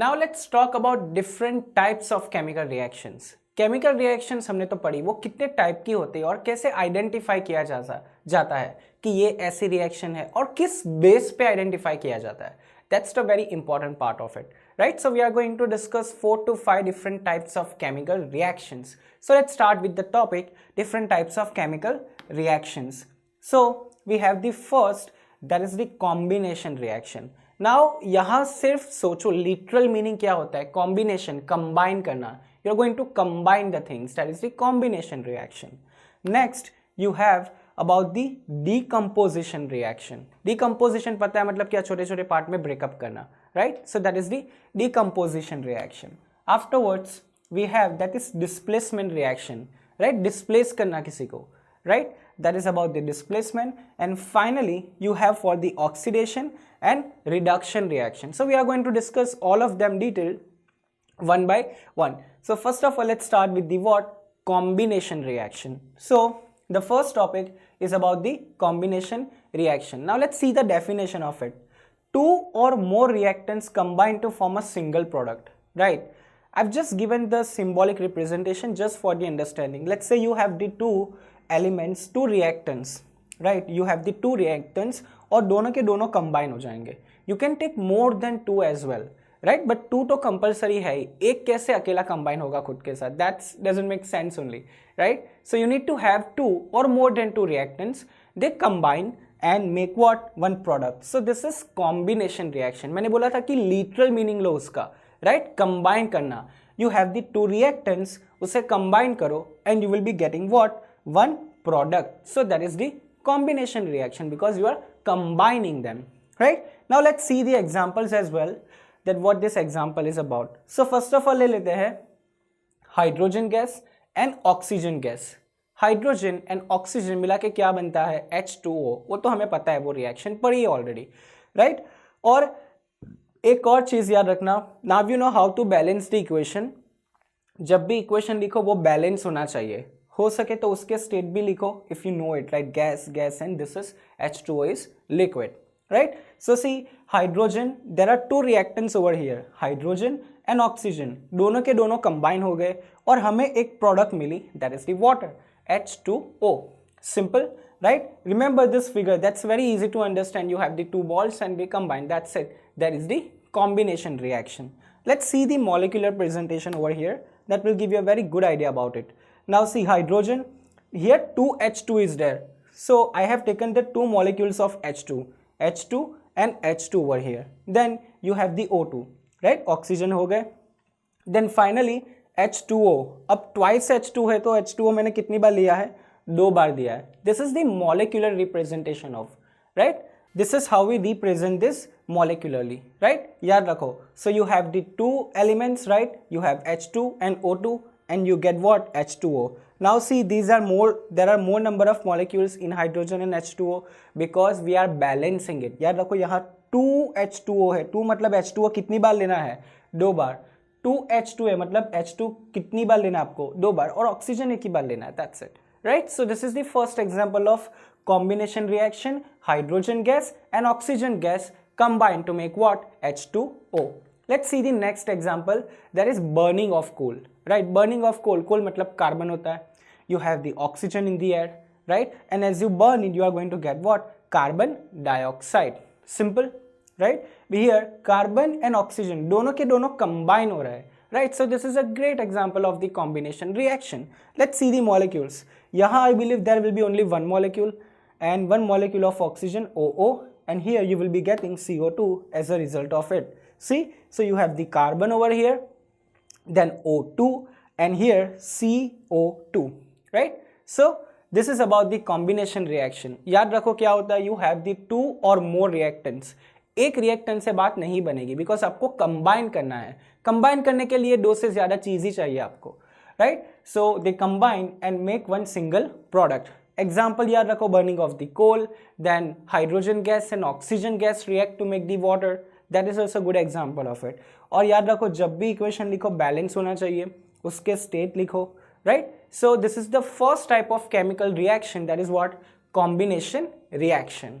Now let's talk about different types of chemical reactions. Chemical reactions हमने तो पढ़ी, वो कितने टाइप की होती है और कैसे आइडेंटिफाई किया जाता है कि ये ऐसी रिएक्शन है और किस बेस पे आइडेंटिफाई किया जाता है। That's the very important part of it, right? So we are going to discuss 4 to 5 different types of chemical reactions. So let's start with the topic, different types of chemical reactions. So we have the first, that is the combination reaction. Now यहाँ सिर्फ सोचो literal meaning क्या होता है, combination, combine करना. You are going to combine the things, that is the combination reaction. Next you have about the decomposition reaction. Decomposition पता है मतलब क्या, छोटे छोटे पार्ट में ब्रेकअप करना, right? So that is the decomposition reaction. Afterwards we have that is displacement reaction, right? Displace करना किसी को, right? That is about the displacement. And finally you have for the oxidation and reduction reaction. So we are going to discuss all of them detailed one by one. So first of all, let's start with the what? Combination reaction. So the first topic is about the combination reaction. Now let's see the definition of it. Two or more reactants combine to form a single product, right? I've just given the symbolic representation just for the understanding. Let's say you have the two elements, two reactants, right? You have the two reactants और दोनों के दोनों combine हो जाएंगे. You can take more than two as well, right? But two तो compulsory है ही, एक कैसे अकेला combine होगा खुद के साथ? That doesn't make sense only, right? So you need to have two or more than two reactants. They combine and make what? One product. So this is combination reaction. मैंने बोला था कि literal meaning लो उसका, right? Combine करना. You have the two reactants, उसे combine करो and you will be getting what? One product. So that is the combination reaction because you are combining them, right? Now let's see the examples as well, that what this example is about. So first of all ले लेते हैं hydrogen gas and oxygen gas. Hydrogen and oxygen मिला के क्या बनता है? H2O. वो तो हमें पता है, वो रिएक्शन पढ़ी है ऑलरेडी, राइट? और एक और चीज याद रखना, now you know how to balance the equation. जब भी इक्वेशन लिखो वो बैलेंस होना चाहिए, हो सके तो उसके स्टेट भी लिखो if you know it, right? Gas and this is H2O is liquid, right? So see, hydrogen, there are two reactants over here, hydrogen and oxygen. दोनों के दोनों combine हो गए और हमें एक product milli, that is the water, H2O. Simple, right? Remember this figure, that's very easy to understand. You have the two balls and they combine, that's it. That is the combination reaction. Let's see the molecular presentation over here. That will give you a very good idea about it. Now see hydrogen, here two H2 is there. So I have taken the two molecules of H2 and H2 over here. Then you have the O2, right? Oxygen हो गए. Then finally H2O. अब twice H2 है तो H2O मैंने कितनी बार लिया है? 2 बार दिया है. This is the molecular representation of, right? This is how we represent this molecularly, right? याद रखो. So you have the two elements, right? You have H2 and O2 and you get what? H2O. Now see, there are more number of molecules in hydrogen and H2O because we are balancing it. याद रखो यहाँ 2H2O है. 2 मतलब H2O कितनी बार लेना है? 2 बार. 2H2 है मतलब H2 कितनी बार लेना है आपको? 2 बार. और ऑक्सीजन एक ही बार लेना है. That's it, right? So this is the first example of combination reaction. Hydrogen gas and oxygen gas combine to make what? H2O. Let's see the next example, that is burning of coal, right? Burning of coal. Coal मतलब carbon होता है. You have the oxygen in the air, right? And as you burn it, you are going to get what? Carbon dioxide. Simple, right? Here carbon and oxygen दोनों के दोनों combine हो रहा है, right? So this is a great example of the combination reaction. Let's see the molecules. यहाँ I believe there will be only one molecule and one molecule of oxygen, OO, and here you will be getting CO2 as a result of it. See, so you have the carbon over here, then O2, and here CO2, right? So this is about the combination reaction. याद रखो क्या होता है? You have the two or more reactants. एक reactant से बात नहीं बनेगी बिकॉज आपको कंबाइन करना है. कंबाइन करने के लिए 2 से ज़्यादा चीज़ ही चाहिए आपको, right? So they combine and make one single product. Example याद रखो, burning of the coal, then hydrogen gas and oxygen gas react to make the water. That is also good example of it. और याद रखो जब भी equation लिखो balance होना चाहिए, उसके स्टेट लिखो, right? So this is the first type of chemical reaction, that is what? Combination reaction.